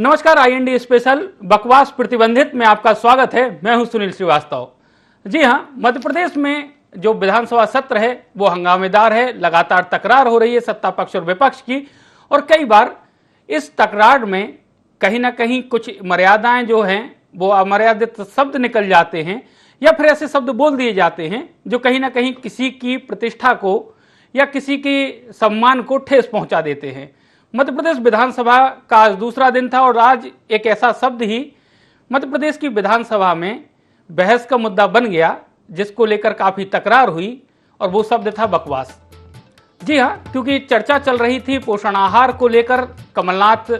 नमस्कार, IND special बकवास प्रतिबंधित में आपका स्वागत है। मैं हूं सुनील श्रीवास्तव। जी हां, मध्य प्रदेश में जो विधानसभा सत्र है वो हंगामेदार है। लगातार तकरार हो रही है सत्ता पक्ष और विपक्ष की, और कई बार इस तकरार में कहीं ना कहीं कुछ मर्यादाएं जो हैं वो अमर्यादित शब्द निकल जाते हैं, या फिर ऐसे शब्द बोल दिए जाते हैं जो कहीं ना कहीं किसी की प्रतिष्ठा को या किसी के सम्मान को ठेस पहुंचा देते हैं। मध्य प्रदेश विधानसभा का आज दूसरा दिन था और आज एक ऐसा शब्द ही मध्य प्रदेश की विधानसभा में बहस का मुद्दा बन गया जिसको लेकर काफी तकरार हुई, और वो शब्द था बकवास। जी हां, क्योंकि चर्चा चल रही थी पोषण आहार को लेकर। कमलनाथ,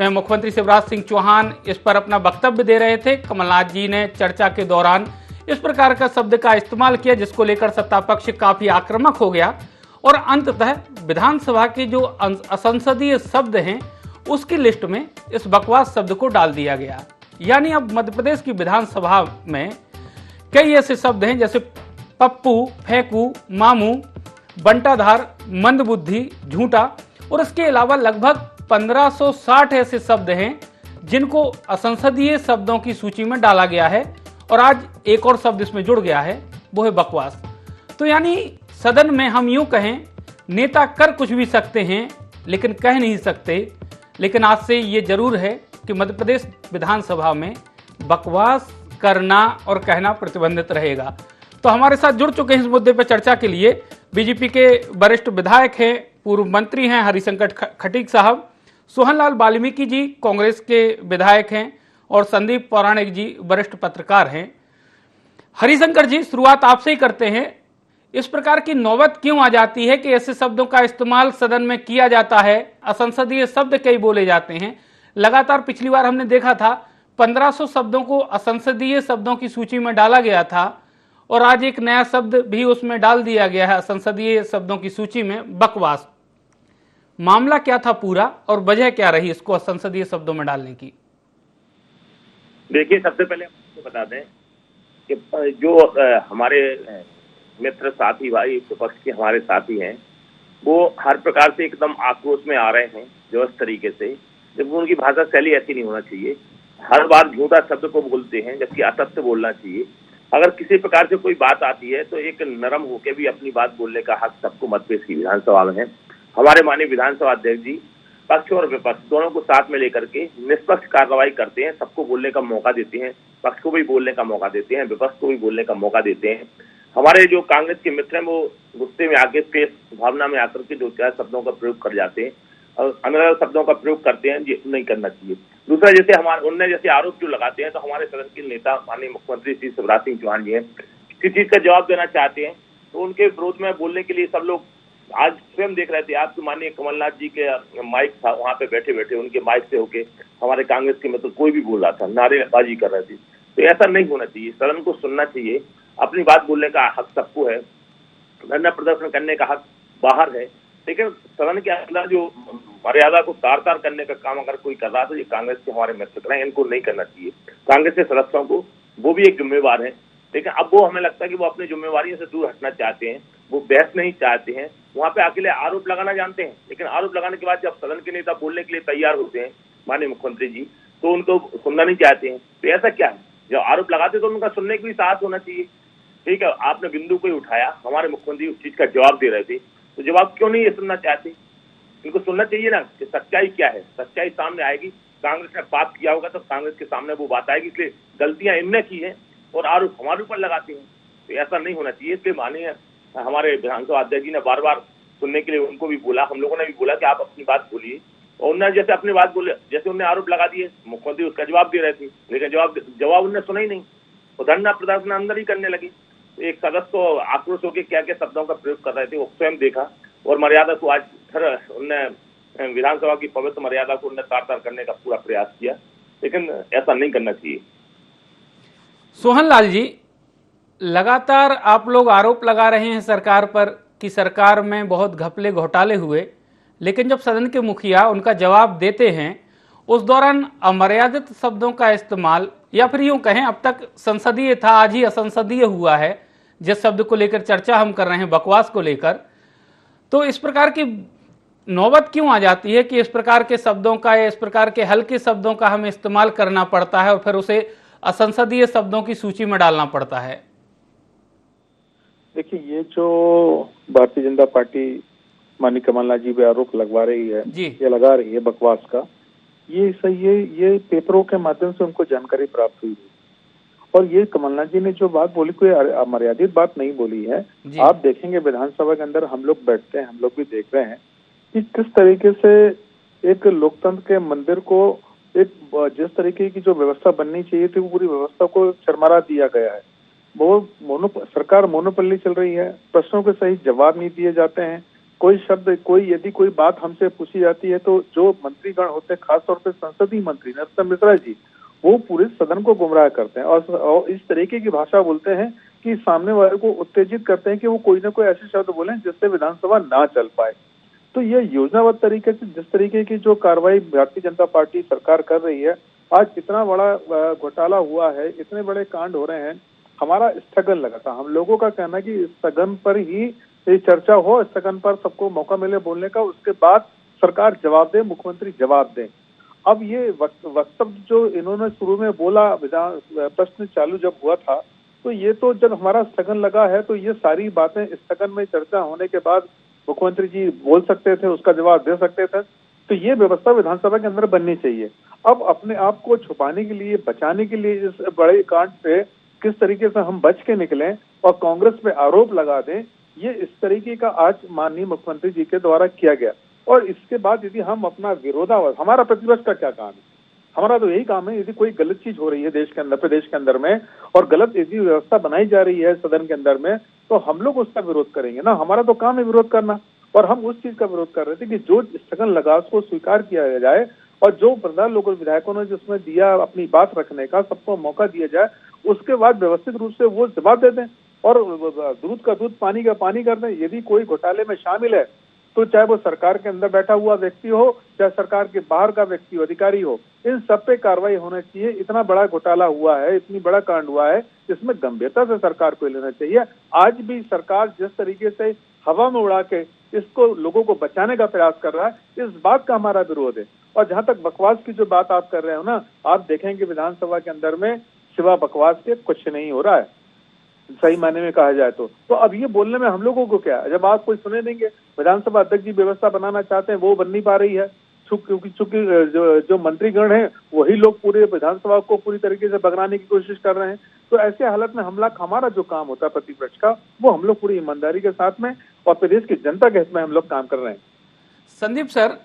मुख्यमंत्री शिवराज सिंह चौहान इस पर अपना वक्तव्य दे रहे थे। कमलनाथ जी ने चर्चा के दौरान इस प्रकार का शब्द का इस्तेमाल किया जिसको लेकर सत्ता पक्ष काफी आक्रामक हो गया, और अंततः विधानसभा के जो असंसदीय शब्द हैं उसकी लिस्ट में इस बकवास शब्द को डाल दिया गया। यानी अब मध्य प्रदेश की विधानसभा में कई ऐसे शब्द हैं जैसे पप्पू, फेंकू, मामू, बंटाधार, मंदबुद्धि, झूठा, और इसके अलावा लगभग 1560 ऐसे शब्द हैं जिनको असंसदीय शब्दों की सूची में डाला गया है, और आज एक और शब्द इसमें जुड़ गया है, वो है बकवास। तो यानी सदन में हम यूं कहें, नेता कर कुछ भी सकते हैं लेकिन कह नहीं सकते। लेकिन आज से ये जरूर है कि मध्य प्रदेश विधानसभा में बकवास करना और कहना प्रतिबंधित रहेगा। तो हमारे साथ जुड़ चुके हैं इस मुद्दे पर चर्चा के लिए बीजेपी के वरिष्ठ विधायक हैं, पूर्व मंत्री हैं हरिशंकर खटीक साहब, सोहनलाल वाल्मीकि जी कांग्रेस के विधायक हैं, और संदीप पौराणिक जी वरिष्ठ पत्रकार हैं। हरिशंकर जी, शुरुआत आपसे ही करते हैं। इस प्रकार की नौबत क्यों आ जाती है कि ऐसे शब्दों का इस्तेमाल सदन में किया जाता है? असंसदीय शब्द कई बोले जाते हैं। लगातार पिछली बार हमने देखा था 1500 शब्दों को असंसदीय शब्दों की सूची में डाला गया था, और आज एक नया शब्द भी उसमें डाल दिया गया है असंसदीय शब्दों की सूची में, बकवास। मामला क्या था पूरा, और वजह क्या रही इसको असंसदीय शब्दों में डालने की? देखिए, सबसे पहले आपको बता दें कि जो हमारे मित्र साथी भाई विपक्ष के हमारे साथी हैं, वो हर प्रकार से एकदम आक्रोश में आ रहे हैं जो इस तरीके से, जब उनकी भाषा शैली ऐसी नहीं होना चाहिए। हर बार झूठा शब्द को बोलते हैं जबकि असत्य बोलना चाहिए। अगर किसी प्रकार से कोई बात आती है तो एक नरम होकर भी अपनी बात बोलने का हक सबको मध्य प्रदेश की विधानसभा में है। हमारे माननीय विधानसभा अध्यक्ष जी पक्ष और विपक्ष दोनों को साथ में लेकर के निष्पक्ष कार्रवाई करते हैं, सबको बोलने का मौका देते हैं, पक्ष को भी बोलने का मौका देते हैं, विपक्ष को भी बोलने का मौका देते हैं। हमारे जो कांग्रेस के मित्र हैं वो गुस्से में आके तेज भावना में आकर के दो चार शब्दों का प्रयोग कर जाते हैं और अलग शब्दों का प्रयोग करते हैं, ये नहीं करना चाहिए। दूसरा, जैसे हमारे उनने जैसे आरोप जो लगाते हैं, तो हमारे सदन के नेता माननीय मुख्यमंत्री श्री शिवराज सिंह चौहान जी हैं, किसी चीज का जवाब देना चाहते हैं तो उनके विरोध में बोलने के लिए सब लोग आज स्वयं देख रहे थे। आप तो माननीय कमलनाथ जी के माइक था, वहां पे बैठे बैठे उनके माइक से होके हमारे कांग्रेस के मित्र कोई भी बोल रहा था, नारेबाजी कर रहे थे। तो ऐसा नहीं होना चाहिए, सदन को सुनना चाहिए, अपनी बात बोलने का हक सबको है, धरना प्रदर्शन करने का हक बाहर है, लेकिन सदन के अंदर जो मर्यादा को तार तार करने का काम अगर कोई कर रहा तो ये कांग्रेस के हमारे मित्र करें, इनको नहीं करना चाहिए। कांग्रेस के सदस्यों को वो भी एक जिम्मेवार है, लेकिन अब वो हमें लगता है कि वो अपनी जिम्मेवारियों से दूर हटना चाहते हैं, वो बहस नहीं चाहते हैं, वहां पे अकेले आरोप लगाना जानते हैं। लेकिन आरोप लगाने के बाद जब सदन के नेता बोलने के लिए तैयार होते हैं माननीय मुख्यमंत्री जी, तो उनको सुनना नहीं चाहते हैं। तो ऐसा क्या है, जब आरोप लगाते तो उनका सुनने की भी साहस होना चाहिए। ठीक है, आपने बिंदु को ही उठाया, हमारे मुख्यमंत्री उस चीज का जवाब दे रहे थे, तो जवाब क्यों नहीं ये सुनना चाहते? इनको सुनना चाहिए ना कि सच्चाई क्या है, सच्चाई सामने आएगी। कांग्रेस ने पाप किया होगा तो कांग्रेस के सामने वो बात आएगी, इसलिए गलतियां इनने की है और आरोप हमारे ऊपर लगाते हैं, तो ऐसा नहीं होना चाहिए। इसलिए माननीय हमारे विधानसभा अध्यक्ष जी ने बार बार सुनने के लिए उनको भी बोला, हम लोगों ने भी बोला कि आप अपनी बात बोलिए, और उन्होंने जैसे अपनी बात बोले, जैसे उन्होंने आरोप लगा दिए, मुख्यमंत्री उसका जवाब दे रहे थे, लेकिन जवाब उन्होंने सुना ही नहीं, और धरना प्रदर्शन अंदर ही करने लगे। एक सदस्य को आक्रोश होकर क्या क्या शब्दों का प्रयोग कर रहे थे वो स्वयं देखा, और मर्यादा को आज फिर उन्होंने विधानसभा की पवित्र मर्यादा को उन्होंने तार तार करने का पूरा प्रयास किया, लेकिन ऐसा नहीं करना चाहिए। सोहनलाल जी, लगातार आप लोग आरोप लगा रहे हैं सरकार पर कि सरकार में बहुत घपले घोटाले हुए, लेकिन जब सदन के मुखिया उनका जवाब देते हैं उस दौरान अमर्यादित शब्दों का इस्तेमाल, या फिर यूं कहें अब तक संसदीय था, आज ही असंसदीय हुआ है, जिस शब्द को लेकर चर्चा हम कर रहे हैं बकवास को लेकर, तो इस प्रकार की नौबत क्यों आ जाती है कि इस प्रकार के शब्दों का या इस प्रकार के हल्के शब्दों का हमें इस्तेमाल करना पड़ता है और फिर उसे असंसदीय शब्दों की सूची में डालना पड़ता है? देखिए, ये जो भारतीय जनता पार्टी माननीय कमलनाथ जी पे आरोप लगवा रही है जी। या लगा रही है बकवास का, ये सही है। ये पेपरों के माध्यम से उनको जानकारी प्राप्त हुई है और ये कमलनाथ जी ने जो बात बोली कोई अमर्यादित बात नहीं बोली है। आप देखेंगे विधानसभा के अंदर हम लोग बैठते हैं, हम लोग भी देख रहे हैं कि किस तरीके से एक लोकतंत्र के मंदिर को एक जिस तरीके की जो व्यवस्था बननी चाहिए थी वो पूरी व्यवस्था को चरमरा दिया गया है। वो सरकार मोनोपल्ली चल रही है, प्रश्नों के सही जवाब नहीं दिए जाते हैं। कोई शब्द यदि कोई बात हमसे पूछी जाती है तो जो मंत्रीगण होते हैं, खासतौर पे संसदीय मंत्री नरोत्तम मिश्रा जी, वो पूरे सदन को गुमराह करते हैं और इस तरीके की भाषा बोलते हैं कि सामने वाले को उत्तेजित करते हैं कि वो कोई ना कोई ऐसे शब्द बोलें जिससे विधानसभा ना चल पाए। तो ये योजनाबद्ध तरीके से जिस तरीके की जो कार्रवाई भारतीय जनता पार्टी सरकार कर रही है, आज इतना बड़ा घोटाला हुआ है, इतने बड़े कांड हो रहे हैं, हमारा स्थगन लगा था। हम लोगों का कहना है कि स्थगन पर ही चर्चा हो, स्थगन पर सबको मौका मिले बोलने का, उसके बाद सरकार जवाब दे, मुख्यमंत्री जवाब दे। अब ये वक्तव्य जो इन्होंने शुरू में बोला, प्रश्न चालू जब हुआ था, तो ये तो जब हमारा स्थगन लगा है तो ये सारी बातें स्थगन में चर्चा होने के बाद मुख्यमंत्री जी बोल सकते थे, उसका जवाब दे सकते थे। तो ये व्यवस्था विधानसभा के अंदर बननी चाहिए। अब अपने आप को छुपाने के लिए, बचाने के लिए इस बड़े कांड से किस तरीके से हम बच के निकलें और कांग्रेस पे आरोप लगा दें, ये इस तरीके का आज माननीय मुख्यमंत्री जी के द्वारा किया गया। और इसके बाद यदि हम अपना विरोधाभास, हमारा प्रतिपक्ष का क्या काम है? हमारा तो यही काम है, यदि कोई गलत चीज हो रही है देश के अंदर, प्रदेश के अंदर में, और गलत यदि व्यवस्था बनाई जा रही है सदन के अंदर में, तो हम लोग उसका विरोध करेंगे ना। हमारा तो काम है विरोध करना, और हम उस चीज का विरोध कर रहे थे कि जो स्थगन लगा उसको स्वीकार किया जाए और जो प्रधान लोग विधायकों ने जिसमें दिया अपनी बात रखने का, सबको मौका दिया जाए, उसके बाद व्यवस्थित रूप से वो जवाब दे दें और दूध का दूध, पानी का पानी कर दें। यदि कोई घोटाले में शामिल है तो चाहे वो सरकार के अंदर बैठा हुआ व्यक्ति हो, चाहे सरकार के बाहर का व्यक्ति हो, अधिकारी हो, इन सब पे कार्रवाई होना चाहिए। इतना बड़ा घोटाला हुआ है, इतनी बड़ा कांड हुआ है, इसमें गंभीरता से सरकार को लेना चाहिए। आज भी सरकार जिस तरीके से हवा में उड़ा के इसको लोगों को बचाने का प्रयास कर रहा है, इस बात का हमारा विरोध है। और जहां तक बकवास की जो बात आप कर रहे हो ना, आप देखेंगे विधानसभा के अंदर में सिवा बकवास के कुछ नहीं हो रहा है, सही मायने में कहा जाए तो अब ये बोलने में हम लोगों को क्या है? जब आप कोई सुने देंगे, विधानसभा अध्यक्ष जी व्यवस्था बनाना चाहते हैं, वो बन नहीं पा रही है, क्योंकि जो मंत्रीगण हैं वही लोग पूरे विधानसभा को पूरी तरीके से भगाने की कोशिश कर रहे हैं। तो ऐसे हालत में हमारा जो काम होता है प्रतिपक्ष का, वो हम लोग पूरी ईमानदारी के साथ में और प्रदेश की जनता के हित में हम लोग काम कर रहे हैं। संदीप सर,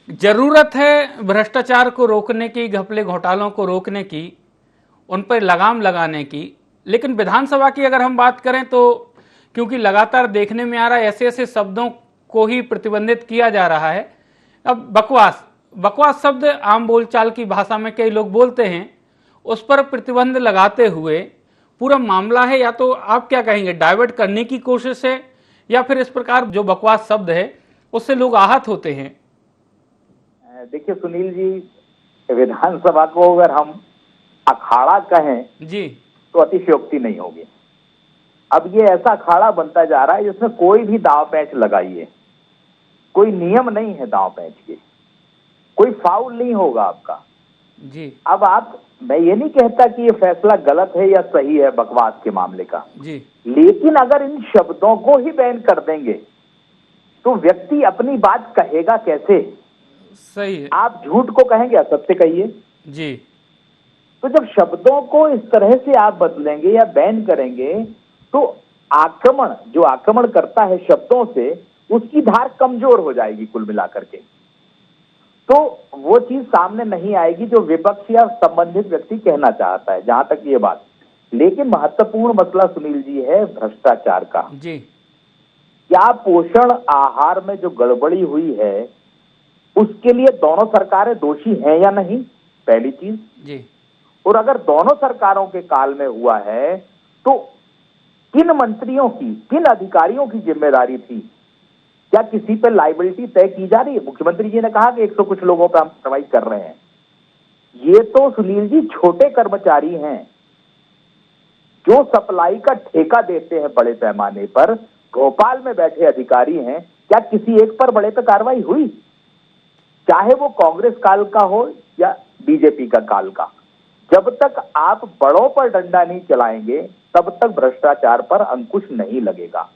जरूरत है भ्रष्टाचार को रोकने की, घपले घोटालों को रोकने की, उन पर लगाम लगाने की, लेकिन विधानसभा की अगर हम बात करें तो क्योंकि लगातार देखने में आ रहा है ऐसे ऐसे शब्दों को ही प्रतिबंधित किया जा रहा है। अब बकवास शब्द आम बोलचाल की भाषा में कई लोग बोलते हैं, उस पर प्रतिबंध लगाते हुए पूरा मामला है, या तो आप क्या कहेंगे, डाइवर्ट करने की कोशिश है, या फिर इस प्रकार जो बकवास शब्द है उससे लोग आहत होते हैं? देखिए सुनील जी, विधानसभा को अगर हम अखाड़ा कहें जी तो अतिशयोक्ति नहीं होगी। अब ये ऐसा अखाड़ा बनता जा रहा है जिसमें कोई भी दांव पैंच लगाइए, कोई नियम नहीं है दांव पैंच के, कोई फाउल नहीं होगा आपका जी। अब मैं ये नहीं कहता कि ये फैसला गलत है या सही है बकवास के मामले का जी, लेकिन अगर इन शब्दों को ही बैन कर देंगे तो व्यक्ति अपनी बात कहेगा कैसे? सही है। आप झूठ को कहेंगे, असत्य कहिए जी। तो जब शब्दों को इस तरह से आप बदलेंगे या बैन करेंगे तो जो आक्रमण करता है शब्दों से, उसकी धार कमजोर हो जाएगी कुल मिलाकर के। तो वो चीज सामने नहीं आएगी जो विपक्ष या संबंधित व्यक्ति कहना चाहता है, जहां तक ये बात। लेकिन महत्वपूर्ण मसला सुनील जी है भ्रष्टाचार का जी। क्या पोषण आहार में जो गड़बड़ी हुई है उसके लिए दोनों सरकारें दोषी हैं या नहीं, पहली चीज जी। और अगर दोनों सरकारों के काल में हुआ है तो किन मंत्रियों की, किन अधिकारियों की जिम्मेदारी थी? क्या किसी पे लायबिलिटी तय की जा रही है? मुख्यमंत्री जी ने कहा कि 100 कुछ लोगों पर हम कार्रवाई कर रहे हैं। ये तो सुनील जी छोटे कर्मचारी हैं जो सप्लाई का ठेका देते हैं बड़े पैमाने पर। भोपाल में बैठे अधिकारी हैं क्या किसी एक पर बड़े पे कार्रवाई हुई? चाहे वो कांग्रेस काल का हो या बीजेपी का काल का, जब तक आप बड़ों पर डंडा नहीं चलाएंगे तब तक भ्रष्टाचार पर अंकुश नहीं लगेगा।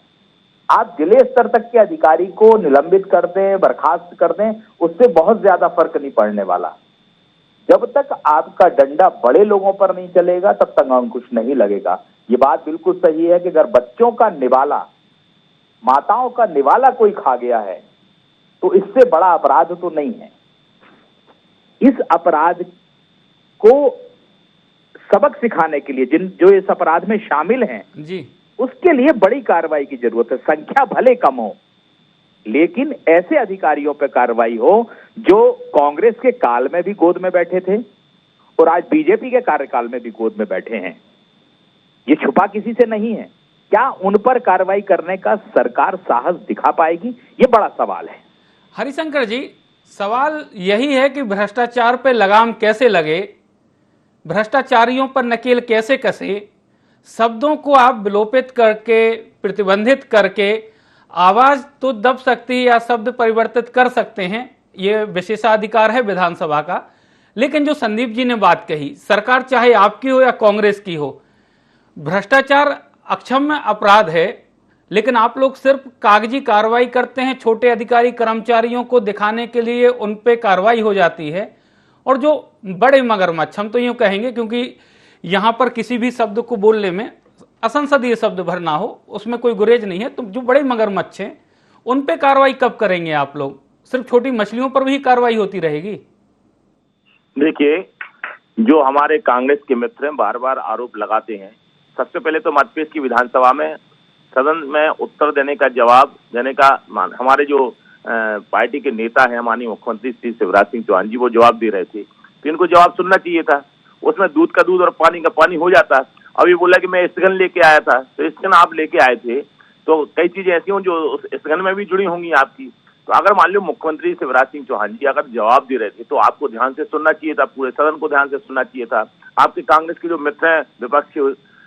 आप जिले स्तर तक के अधिकारी को निलंबित कर दें, बर्खास्त कर दें, उससे बहुत ज्यादा फर्क नहीं पड़ने वाला। जब तक आपका डंडा बड़े लोगों पर नहीं चलेगा तब तक अंकुश नहीं लगेगा। ये बात बिल्कुल सही है कि अगर बच्चों का निवाला, माताओं का निवाला कोई खा गया है तो इससे बड़ा अपराध तो नहीं है। इस अपराध को सबक सिखाने के लिए जो इस अपराध में शामिल हैं जी, उसके लिए बड़ी कार्रवाई की जरूरत है। संख्या भले कम हो, लेकिन ऐसे अधिकारियों पर कार्रवाई हो जो कांग्रेस के काल में भी गोद में बैठे थे और आज बीजेपी के कार्यकाल में भी गोद में बैठे हैं। ये छुपा किसी से नहीं है। क्या उन पर कार्रवाई करने का सरकार साहस दिखा पाएगी? ये बड़ा सवाल है। हरिशंकर जी, सवाल यही है कि भ्रष्टाचार पे लगाम कैसे लगे, भ्रष्टाचारियों पर नकेल कैसे कसे, शब्दों को आप विलोपित करके, प्रतिबंधित करके आवाज तो दब सकती है या शब्द परिवर्तित कर सकते हैं, ये विशेषाधिकार है विधानसभा का। लेकिन जो संदीप जी ने बात कही, सरकार चाहे आपकी हो या कांग्रेस की हो, भ्रष्टाचार अक्षम्य अपराध है, लेकिन आप लोग सिर्फ कागजी कार्रवाई करते हैं, छोटे अधिकारी कर्मचारियों को दिखाने के लिए उन पे कार्रवाई हो जाती है। और जो बड़े मगरमच्छ, हम तो यूं कहेंगे क्योंकि यहां पर किसी भी शब्द को बोलने में असंसदीय शब्द भरना हो उसमें कोई गुरेज नहीं है, तो जो बड़े मगरमच्छ हैं उन पे कार्रवाई कब करेंगे आप लोग? सिर्फ छोटी मछलियों पर भी कार्रवाई होती रहेगी? देखिए, जो हमारे कांग्रेस के मित्र हैं बार बार आरोप लगाते हैं। सबसे पहले तो मध्यप्रदेश की विधानसभा में सदन में उत्तर देने का, जवाब देने का हमारे जो पार्टी के नेता हैं माननीय मुख्यमंत्री श्री शिवराज सिंह चौहान जी, वो जवाब दे रहे थे, तो इनको जवाब सुनना चाहिए था। उसमें दूध का दूध और पानी का पानी हो जाता। अब ये बोला कि मैं स्टगन लेके आया था, तो स्टगन आप लेके आए थे तो कई चीजें ऐसी हों जो स्टगन में भी जुड़ी होंगी आपकी। तो अगर मान लो मुख्यमंत्री शिवराज सिंह चौहान जी अगर जवाब दे रहे थे तो आपको ध्यान से सुनना चाहिए था, पूरे सदन को ध्यान से सुनना चाहिए था। आपके कांग्रेस के जो मित्र हैं, विपक्ष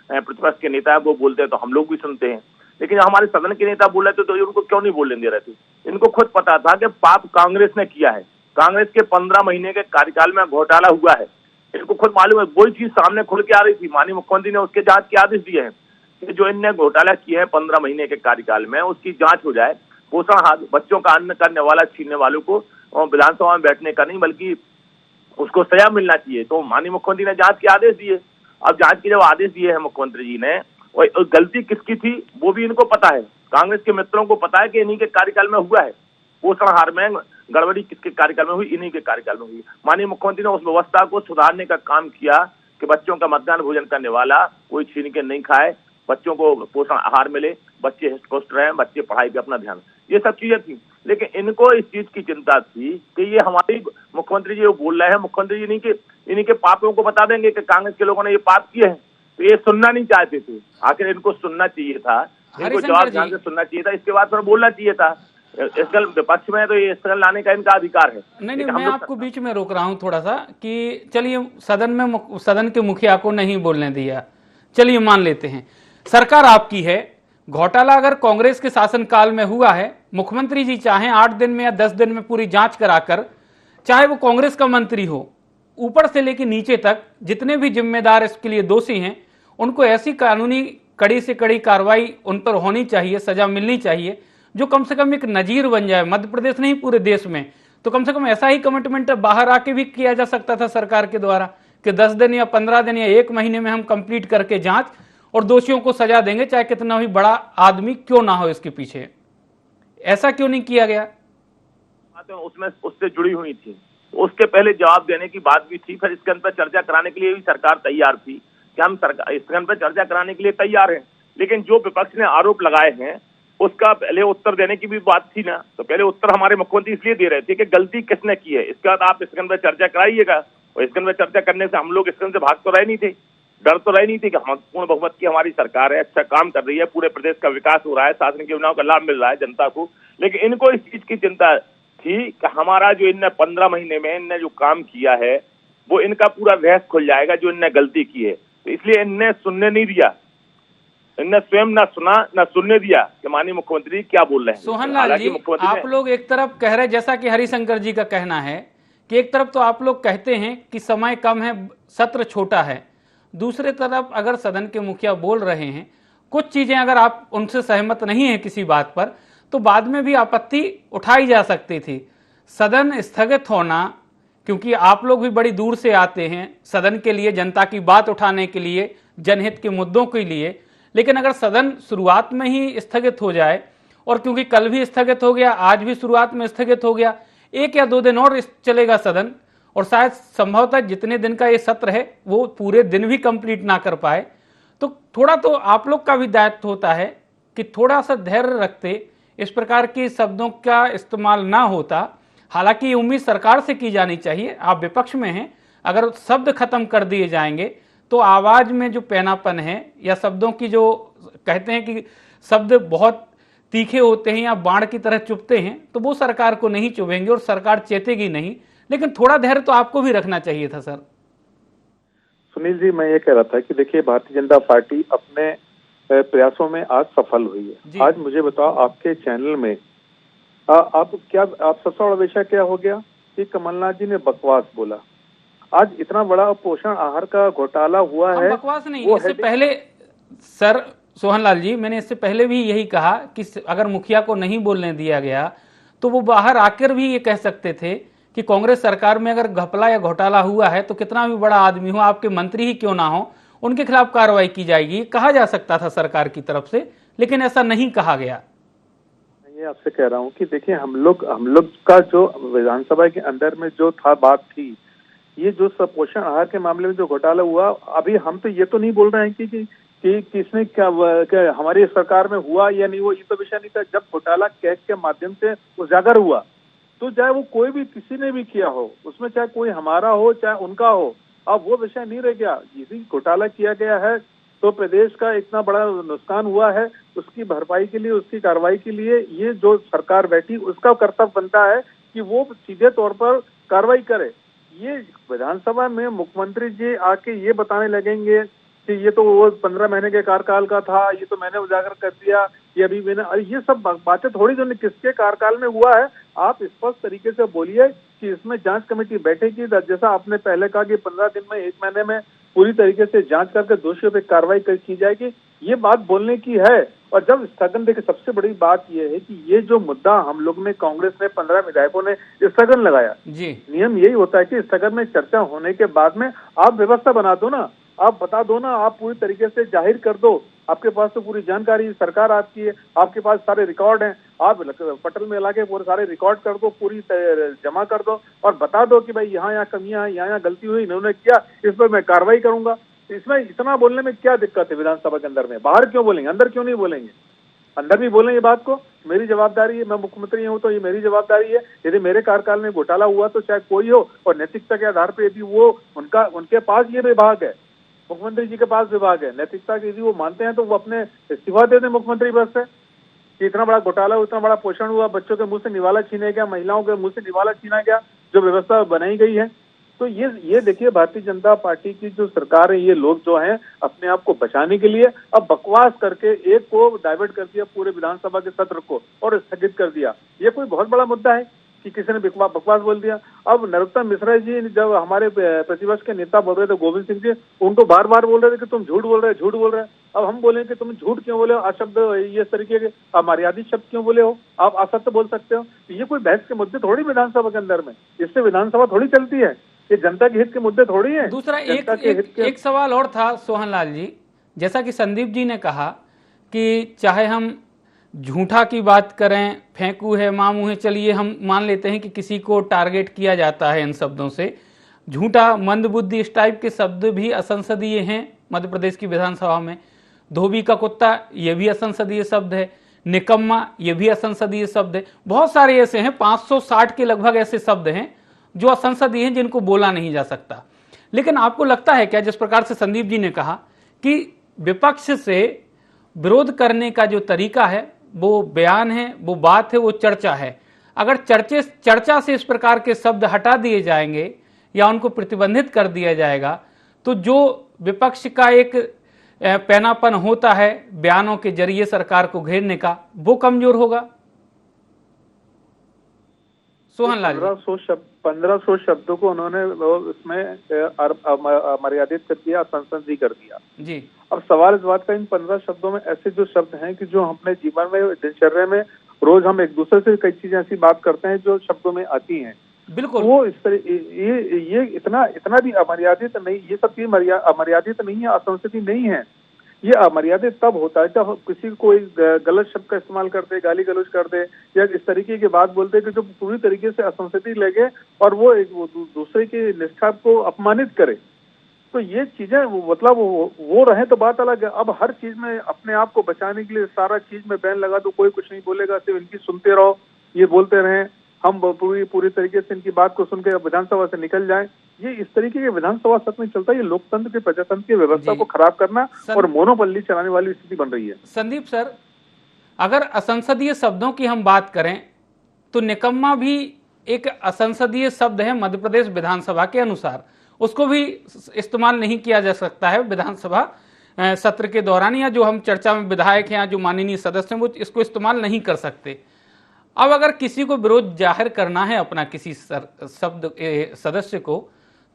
प्रतिपक्ष के नेता है, वो बोलते हैं तो हम लोग भी सुनते हैं, लेकिन हमारे सदन के नेता बोल रहे थे तो उनको क्यों नहीं बोलने दे रहे थे? इनको खुद पता था कि पाप कांग्रेस ने किया है। कांग्रेस के 15 महीने के कार्यकाल में घोटाला हुआ है, इनको खुद मालूम है। वही चीज सामने खुल के आ रही थी, माननीय मुख्यमंत्री ने उसके जांच के आदेश दिए हैं कि जो इनने घोटाला किए हैं 15 महीने के कार्यकाल में उसकी जांच हो जाए। पोषण बच्चों का अन्न करने वाला छीनने वालों को विधानसभा में बैठने का नहीं बल्कि उसको सजा मिलना चाहिए। तो माननीय मुख्यमंत्री ने जांच के आदेश दिए। अब जांच के जब आदेश दिए हैं मुख्यमंत्री जी ने, और गलती किसकी थी वो भी इनको पता है, कांग्रेस के मित्रों को पता है कि इन्हीं के कार्यकाल में हुआ है। पोषण आहार में गड़बड़ी किसके कार्यकाल में हुई? इन्हीं के कार्यकाल में हुई। माननीय मुख्यमंत्री ने उस व्यवस्था को सुधारने का काम किया कि बच्चों का मध्याह्न भोजन करने वाला कोई छीन के नहीं खाए, बच्चों को पोषण आहार मिले, बच्चे हष्ट-पुष्ट रहे, बच्चे पढ़ाई पे अपना ध्यान, ये सब चीजें थी। लेकिन इनको इस चीज की चिंता थी कि ये हमारी मुख्यमंत्री जी बोल रहे हैं, मुख्यमंत्री जी इन्हीं के पापों को बता देंगे कि कांग्रेस के लोगों ने ये पाप किए हैं, तो ये सुनना नहीं चाहते थे। आखिर इनको सुनना चाहिए था, इनको जवाब ध्यान से सुनना चाहिए था, इसके बाद फिर बोलना चाहिए था। स्थगन विपक्ष में तो ये स्थगन लाने का इनका अधिकार है। नहीं, मैं आपको बीच में रोक रहा हूं थोड़ा सा कि चलिए सदन के मुखिया को नहीं बोलने दिया, चलिए मान लेते हैं सरकार आपकी है, घोटाला अगर कांग्रेस के शासनकाल में हुआ है, मुख्यमंत्री जी चाहें 8 दिन में या 10 दिन में पूरी जांच कराकर, चाहे वो कांग्रेस का मंत्री हो, ऊपर से लेकर नीचे तक जितने भी जिम्मेदार इसके लिए दोषी हैं उनको ऐसी कानूनी कड़ी से कड़ी कार्रवाई उन पर होनी चाहिए, सजा मिलनी चाहिए जो कम से कम एक नजीर बन जाए, मध्य प्रदेश नहीं पूरे देश में। तो कम से कम ऐसा ही कमिटमेंट बाहर आके भी किया जा सकता था सरकार के द्वारा कि 10 दिन या 15 दिन या 1 महीने में हम कंप्लीट करके जांच और दोषियों को सजा देंगे, चाहे कितना भी बड़ा आदमी क्यों ना हो इसके पीछे। ऐसा क्यों नहीं किया गया? उसमें उससे जुड़ी हुई थी, उसके पहले जवाब देने की बात भी थी। फिर इसके पर चर्चा कराने के लिए भी सरकार तैयार थी कि हम इसके पर चर्चा कराने के लिए तैयार हैं। लेकिन जो विपक्ष ने आरोप लगाए हैं उसका पहले उत्तर देने की भी बात थी ना, तो पहले उत्तर हमारे मुख्यमंत्री इसलिए दे रहे थे कि गलती किसने की है, इसके बाद आप इसके पर चर्चा कराइएगा। और इसके पर चर्चा करने से हम लोग इसके से भाग तो रहे नहीं थे, डर तो रहे नहीं थे कि हम पूर्ण बहुमत की हमारी सरकार है, अच्छा काम कर रही है, पूरे प्रदेश का विकास हो रहा है, शासन की योजनाओं का लाभ मिल रहा है जनता को। लेकिन इनको इस चीज की चिंता थी कि हमारा जो इनने 15 महीने में इनने जो काम किया है वो इनका पूरा रहस्य खुल जाएगा जो इनने गलती की है, तो इसलिए इनने सुनने नहीं दिया। इनने स्वयं ना सुना ना सुनने दिया कि माननीय मुख्यमंत्री क्या बोल रहे हैं। सोहन लाल जी, आप लोग एक तरफ कह रहे, जैसा कि हरिशंकर जी का कहना है कि एक तरफ तो आप लोग कहते हैं कि समय कम है, सत्र छोटा है, दूसरे तरफ अगर सदन के मुखिया बोल रहे हैं कुछ चीजें, अगर आप उनसे सहमत नहीं है किसी बात पर तो बाद में भी आपत्ति उठाई जा सकती थी। सदन स्थगित होना, क्योंकि आप लोग भी बड़ी दूर से आते हैं सदन के लिए, जनता की बात उठाने के लिए, जनहित के मुद्दों के लिए, लेकिन अगर सदन शुरुआत में ही स्थगित हो जाए, और क्योंकि कल भी स्थगित हो गया, आज भी शुरुआत में स्थगित हो गया, 1 या 2 दिन और चलेगा सदन, और शायद संभवतः जितने दिन का ये सत्र है वो पूरे दिन भी कंप्लीट ना कर पाए, तो थोड़ा तो आप लोग का भी दायित्व होता है कि थोड़ा सा धैर्य रखते, इस प्रकार के शब्दों का इस्तेमाल ना होता। हालांकि ये उम्मीद सरकार से की जानी चाहिए, आप विपक्ष में हैं, अगर शब्द खत्म कर दिए जाएंगे तो आवाज में जो पैनापन है या शब्दों की, जो कहते हैं कि शब्द बहुत तीखे होते हैं या बाण की तरह चुभते हैं, तो वो सरकार को नहीं चुभेंगे और सरकार चेतेगी नहीं, लेकिन थोड़ा धैर्य तो आपको भी रखना चाहिए था सर। सुनील जी, मैं ये कह रहा था कि देखिए, भारतीय जनता पार्टी अपने प्रयासों में आज सफल हुई है। आज मुझे बताओ, आपके चैनल में आप सबसे बड़ा विषय क्या हो गया कि कमलनाथ जी ने बकवास बोला। आज इतना बड़ा पोषण आहार का घोटाला हुआ है। बकवास नहीं, इससे पहले सर सोहन लाल जी, मैंने इससे पहले भी यही कहा कि अगर मुखिया को नहीं बोलने दिया गया तो वो बाहर आकर भी ये कह सकते थे कि कांग्रेस सरकार में अगर घपला या घोटाला हुआ है तो कितना भी बड़ा आदमी हो, आपके मंत्री ही क्यों ना हो, उनके खिलाफ कार्रवाई की जाएगी, कहा जा सकता था सरकार की तरफ से, लेकिन ऐसा नहीं कहा गया। ये आपसे कह रहा हूँ कि देखिए, हम लोग का जो विधानसभा के अंदर में जो था बात थी, ये जो पोषण आहार के मामले में जो घोटाला हुआ, अभी हम तो ये तो नहीं बोल रहे हैं कि किसने क्या हमारी सरकार में हुआ या नहीं हुआ, ये तो विषय नहीं था। जब घोटाला कैग के माध्यम से उजागर हुआ तो चाहे वो कोई भी किसी ने भी किया हो, उसमें चाहे कोई हमारा हो चाहे उनका हो, अब वो विषय नहीं रह गया। यदि घोटाला किया गया है तो प्रदेश का इतना बड़ा नुकसान हुआ है, उसकी भरपाई के लिए, उसकी कार्रवाई के लिए ये जो सरकार बैठी, उसका कर्तव्य बनता है कि वो सीधे तौर पर कार्रवाई करे। ये विधानसभा में मुख्यमंत्री जी आके ये बताने लगेंगे कि ये तो वो 15 महीने के कार्यकाल का था, ये तो मैंने उजागर कर दिया, ये अभी मैंने, अरे ये सब बातें थोड़ी जो किसके कार्यकाल में हुआ है। आप स्पष्ट तरीके से बोलिए कि इसमें जांच कमेटी बैठेगी, जैसा आपने पहले कहा कि 15 दिन में, 1 महीने में पूरी तरीके से जांच करके दोषियों पे कार्रवाई की जाएगी, ये बात बोलने की है। और जब स्थगन, देखिए सबसे बड़ी बात यह है कि ये जो मुद्दा हम लोग ने, कांग्रेस ने 15 विधायकों ने स्थगन लगाया जी, नियम यही होता है कि स्थगन में चर्चा होने के बाद में आप व्यवस्था बना दो ना, आप बता दो ना, आप पूरी तरीके से जाहिर कर दो, आपके पास तो पूरी जानकारी, सरकार आपकी है, आपके पास सारे रिकॉर्ड हैं, आप पटल में लाके पूरे सारे रिकॉर्ड कर दो, पूरी जमा कर दो और बता दो कि भाई यहाँ कमियां, यहाँ गलती हुई, इन्होंने किया, इस पर मैं कार्रवाई करूंगा। इसमें इतना बोलने में क्या दिक्कत है विधानसभा के अंदर में? बाहर क्यों बोलेंगे, अंदर क्यों नहीं बोलेंगे? अंदर भी बोलेंगे बात को। मेरी जवाबदारी है, मैं मुख्यमंत्री हूं तो ये मेरी जवाबदारी है। यदि मेरे कार्यकाल में घोटाला हुआ तो चाहे कोई हो, और नैतिकता के आधार पर यदि वो उनके पास ये विभाग है, मुख्यमंत्री जी के पास विभाग है, नैतिकता की यदि वो मानते हैं तो वो अपने इस्तीफा दे दें मुख्यमंत्री पद से कि इतना बड़ा घोटाला, इतना बड़ा पोषण हुआ, बच्चों के मुंह से निवाला छीना गया, महिलाओं के मुंह से निवाला छीना गया, जो व्यवस्था बनाई गई है। तो ये देखिए, भारतीय जनता पार्टी की जो सरकार है, ये लोग जो हैं अपने आप को बचाने के लिए अब बकवास करके एक को डाइवर्ट कर दिया, पूरे विधानसभा के सत्र को, और स्थगित कर दिया। ये कोई बहुत बड़ा मुद्दा है कि किसी ने बकवास बोल दिया। अब नरोत्तम मिश्रा जी जब हमारे प्रतिपक्ष के नेता बोल रहे थे, गोविंद सिंह जी, उनको बार बार बोल रहे थे कि तुम झूठ बोल रहे हैं। अब हम बोले कि तुम झूठ क्यों बोले हो, अशब्द, ये तरीके के अमर्यादित शब्द क्यों बोले हो, आप असत्य बोल सकते हो। ये कोई बहस के मुद्दे थोड़ी विधानसभा के अंदर में, इससे विधानसभा थोड़ी चलती है, ये जनता के हित के मुद्दे थोड़ी है। दूसरा एक सवाल और था सोहन लाल जी, जैसा कि संदीप जी ने कहा कि चाहे हम झूठा की बात करें, फेंकू है, मामू है, चलिए हम मान लेते हैं कि किसी को टारगेट किया जाता है इन शब्दों से, झूठा, मंदबुद्धि, इस टाइप के शब्द भी असंसदीय हैं मध्य प्रदेश की विधानसभा में। धोबी का कुत्ता, ये भी असंसदीय शब्द है। निकम्मा, ये भी असंसदीय शब्द है। बहुत सारे ऐसे हैं, 560 के लगभग ऐसे शब्द हैं जो असंसदीय हैं, जिनको बोला नहीं जा सकता। लेकिन आपको लगता है क्या, जिस प्रकार से संदीप जी ने कहा कि विपक्ष से विरोध करने का जो तरीका है वो बयान है, वो बात है, वो चर्चा है, अगर चर्चा से इस प्रकार के शब्द हटा दिए जाएंगे या उनको प्रतिबंधित कर दिया जाएगा तो जो विपक्ष का एक पैनापन होता है बयानों के जरिए सरकार को घेरने का, वो कमजोर होगा। सोहन लाल, 1500 शब्दों को उन्होंने उसमें मर्यादित कर दिया, असंसदीय कर दिया जी। अब सवाल इस बात का, इन 15 शब्दों में ऐसे जो शब्द हैं कि जो हम अपने जीवन में, दिनचर्या में रोज हम एक दूसरे से कई चीजें ऐसी बात करते हैं जो शब्दों में आती हैं, बिल्कुल, वो इस तरह ये इतना भी अमर्यादित नहीं, ये सब चीज अमर्यादित नहीं है, असंसदीय नहीं है। ये अमर्यादित तब होता है जब किसी को कोई गलत शब्द का इस्तेमाल करते, गाली गलौज कर दे या इस तरीके की बात बोलते कि जो पूरी तरीके से असंसदीय लगे और वो दूसरे की निष्ठा को अपमानित करे। तो ये चीजें मतलब वो रहे तो बात अलग है। अब हर चीज में अपने आप को बचाने के लिए सारा चीज में बैन लगा दो, कोई कुछ नहीं बोलेगा, सिर्फ इनकी सुनते रहो, ये बोलते रहें, हम पूरी तरीके से इनकी बात को सुनकर विधानसभा से निकल जाएं। ये इस तरीके के विधानसभा सत्र नहीं चलता। ये लोकतंत्र के, प्रजातंत्र की व्यवस्था को खराब करना और मोनोपल्ली चलाने वाली स्थिति बन रही है। संदीप सर, अगर असंसदीय शब्दों की हम बात करें तो निकम्मा भी एक असंसदीय शब्द है मध्य प्रदेश विधानसभा के अनुसार, उसको भी इस्तेमाल नहीं किया जा सकता है विधानसभा सत्र के दौरान, या जो हम चर्चा में विधायक हैं, जो माननीय सदस्य हैं, वो इसको इस्तेमाल नहीं कर सकते। अब अगर किसी को विरोध जाहिर करना है अपना किसी शब्द सदस्य को,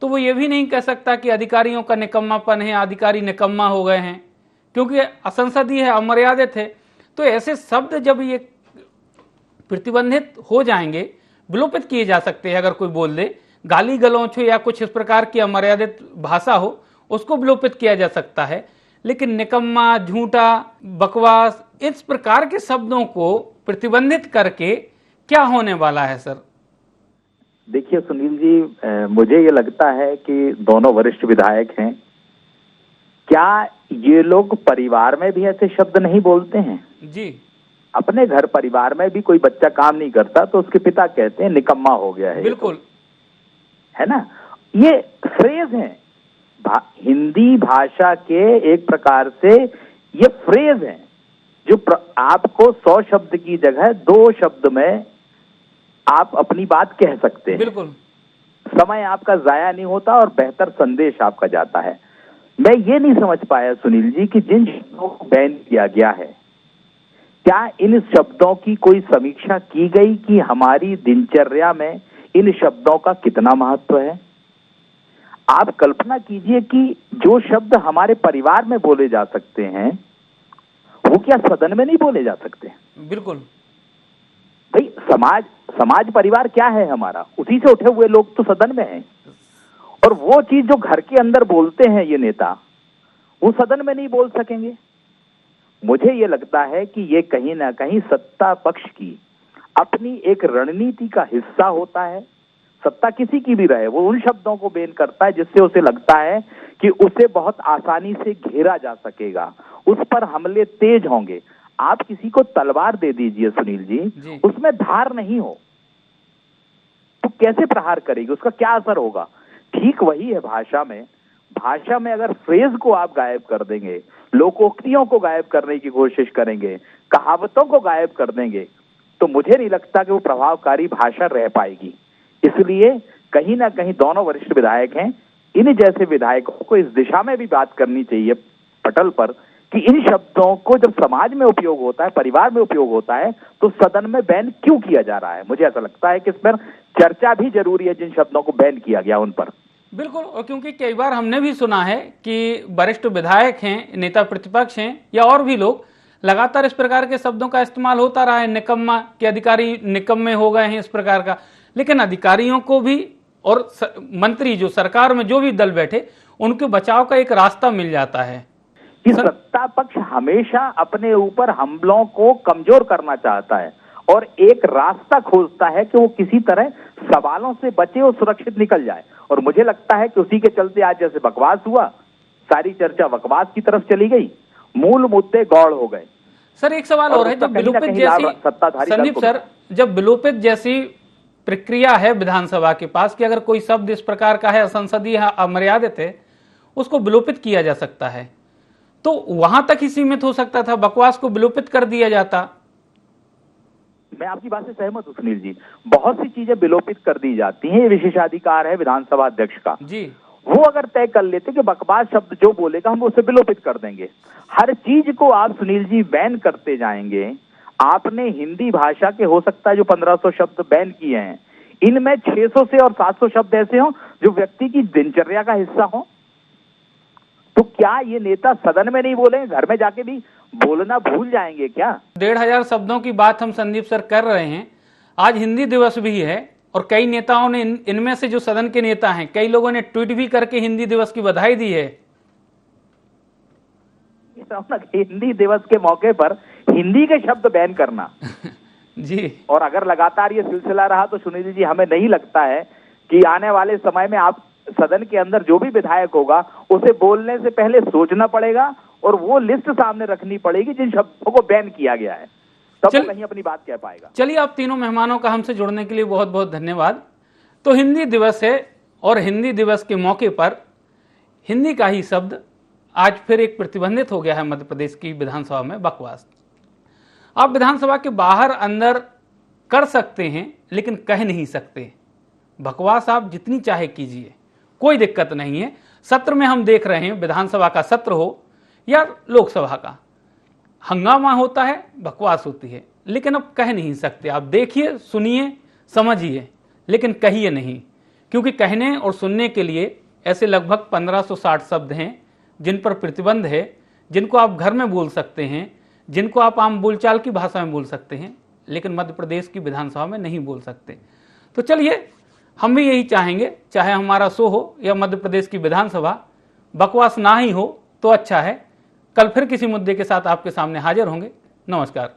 तो वो ये भी नहीं कह सकता कि अधिकारियों का निकम्मापन है, अधिकारी निकम्मा हो गए हैं, क्योंकि असंसदीय है, अमर्यादित है। तो ऐसे शब्द जब ये प्रतिबंधित हो जाएंगे, विलोपित किए जा सकते हैं। अगर कोई बोल दे, गाली गलौच हो या कुछ इस प्रकार की अमर्यादित भाषा हो, उसको विलोपित किया जा सकता है, लेकिन निकम्मा, झूठा, बकवास, इस प्रकार के शब्दों को प्रतिबंधित करके क्या होने वाला है सर? देखिए सुनील जी, मुझे ये लगता है कि दोनों वरिष्ठ विधायक हैं, क्या ये लोग परिवार में भी ऐसे शब्द नहीं बोलते हैं? जी, अपने घर परिवार में भी कोई बच्चा काम नहीं करता तो उसके पिता कहते हैं निकम्मा हो गया है, बिल्कुल, है ना। ये फ्रेज है, हिंदी भाषा के एक प्रकार से ये फ्रेज है जो आपको 100 शब्द की जगह 2 शब्द में आप अपनी बात कह सकते हैं। बिल्कुल, समय आपका जाया नहीं होता और बेहतर संदेश आपका जाता है। मैं ये नहीं समझ पाया सुनील जी कि जिन शब्दों को बैन किया गया है, क्या इन शब्दों की कोई समीक्षा की गई कि हमारी दिनचर्या में इन शब्दों का कितना महत्व है? आप कल्पना कीजिए कि जो शब्द हमारे परिवार में बोले जा सकते हैं वो क्या सदन में नहीं बोले जा सकते? बिल्कुल भाई, समाज परिवार क्या है हमारा, उसी से उठे हुए लोग तो सदन में हैं, और वो चीज जो घर के अंदर बोलते हैं ये नेता, वो सदन में नहीं बोल सकेंगे। मुझे ये लगता है कि ये कहीं ना कहीं सत्ता पक्ष की अपनी एक रणनीति का हिस्सा होता है। सत्ता किसी की भी रहे, वो उन शब्दों को बैन करता है जिससे उसे लगता है कि उसे बहुत आसानी से घेरा जा सकेगा, उस पर हमले तेज होंगे। आप किसी को तलवार दे दीजिए सुनील जी, उसमें धार नहीं हो तो कैसे प्रहार करेगी, उसका क्या असर होगा? ठीक वही है भाषा में अगर फ्रेज को आप गायब कर देंगे, लोकोक्तियों को गायब करने की कोशिश करेंगे, कहावतों को गायब कर देंगे, तो मुझे नहीं लगता कि वो प्रभावकारी भाषा रह पाएगी। इसलिए कहीं ना कहीं दोनों वरिष्ठ विधायक हैं, इन जैसे विधायकों को इस दिशा में भी बात करनी चाहिए पटल पर कि इन शब्दों को जब समाज में उपयोग होता है, परिवार में उपयोग होता है, तो सदन में बैन क्यों किया जा रहा है? मुझे ऐसा लगता है कि इस पर चर्चा भी जरूरी है, जिन शब्दों को बैन किया गया उन पर। बिल्कुल, और क्योंकि कई बार हमने भी सुना है कि वरिष्ठ विधायक हैं, नेता प्रतिपक्ष हैं या और भी लोग, लगातार इस प्रकार के शब्दों का इस्तेमाल होता रहा है, निकम्मा के अधिकारी निकम्मे हो गए हैं, इस प्रकार का। लेकिन अधिकारियों को भी और मंत्री जो सरकार में जो भी दल बैठे, उनके बचाव का एक रास्ता मिल जाता है कि सत्ता पक्ष हमेशा अपने ऊपर हमलों को कमजोर करना चाहता है और एक रास्ता खोजता है कि वो किसी तरह सवालों से बचे और सुरक्षित निकल जाए। और मुझे लगता है कि उसी के चलते आज जैसे बकवास हुआ, सारी चर्चा बकवास की तरफ चली गई, मूल मुद्दे गौड़ हो गए। सर एक सवाल और है, जब विलोपित जैसी, संदीप सर, जब विलोपित जैसी प्रक्रिया है विधानसभा के पास कि अगर कोई शब्द इस प्रकार का है, असंसदीय है, अमर्यादित है, उसको विलोपित किया जा सकता है, तो वहां तक ही सीमित हो सकता था, बकवास को विलोपित कर दिया जाता। मैं आपकी बात से सहमत हूं सुनील जी, बहुत सी चीजें विलोपित कर दी जाती हैं, ये विशेषाधिकार है विधानसभा अध्यक्ष का जी। वो अगर तय कर लेते कि बकवास शब्द जो बोलेगा हम उसे विलोपित कर देंगे। हर चीज को आप सुनील जी बैन करते जाएंगे। आपने हिंदी भाषा के हो सकता है जो 1500 शब्द बैन किए हैं, इनमें 600 से और 700 शब्द ऐसे हों जो व्यक्ति की दिनचर्या का हिस्सा हो, तो क्या ये नेता सदन में नहीं बोलेंगे, घर में जाके भी बोलना भूल जाएंगे क्या? 1500 शब्दों की बात हम संदीप सर कर रहे हैं। आज हिंदी दिवस भी है और कई नेताओं ने इनमें से जो सदन के नेता हैं, कई लोगों ने ट्वीट भी करके हिंदी दिवस की बधाई दी है। हिंदी दिवस के मौके पर हिंदी के शब्द बैन करना जी, और अगर लगातार ये सिलसिला रहा तो सुनील जी हमें नहीं लगता है कि आने वाले समय में आप सदन के अंदर जो भी विधायक होगा उसे बोलने से पहले सोचना पड़ेगा और वो लिस्ट सामने रखनी पड़ेगी जिन शब्दों को बैन किया गया है, तब वो कहीं अपनी बात कह पाएगा। चलिए, आप तीनों मेहमानों का हमसे जुड़ने के लिए बहुत बहुत धन्यवाद। तो हिंदी दिवस है और हिंदी दिवस के मौके पर हिंदी का ही शब्द आज फिर एक प्रतिबंधित हो गया है मध्य प्रदेश की विधानसभा में, बकवास। आप विधानसभा के बाहर अंदर कर सकते हैं लेकिन कह नहीं सकते। बकवास आप जितनी चाहे कीजिए, कोई दिक्कत नहीं है। सत्र में हम देख रहे हैं, विधानसभा का सत्र हो या लोकसभा का, हंगामा होता है, बकवास होती है, लेकिन अब कह नहीं सकते। आप देखिए, सुनिए, समझिए, लेकिन कहिए नहीं, क्योंकि कहने और सुनने के लिए ऐसे लगभग 1560 शब्द हैं जिन पर प्रतिबंध है, जिनको आप घर में बोल सकते हैं, जिनको आप आम बोलचाल की भाषा में बोल सकते हैं, लेकिन मध्य प्रदेश की विधानसभा में नहीं बोल सकते। तो चलिए, हम भी यही चाहेंगे, चाहे हमारा शो हो या मध्य प्रदेश की विधानसभा, बकवास ना ही हो तो अच्छा है। कल फिर किसी मुद्दे के साथ आपके सामने हाजिर होंगे। नमस्कार।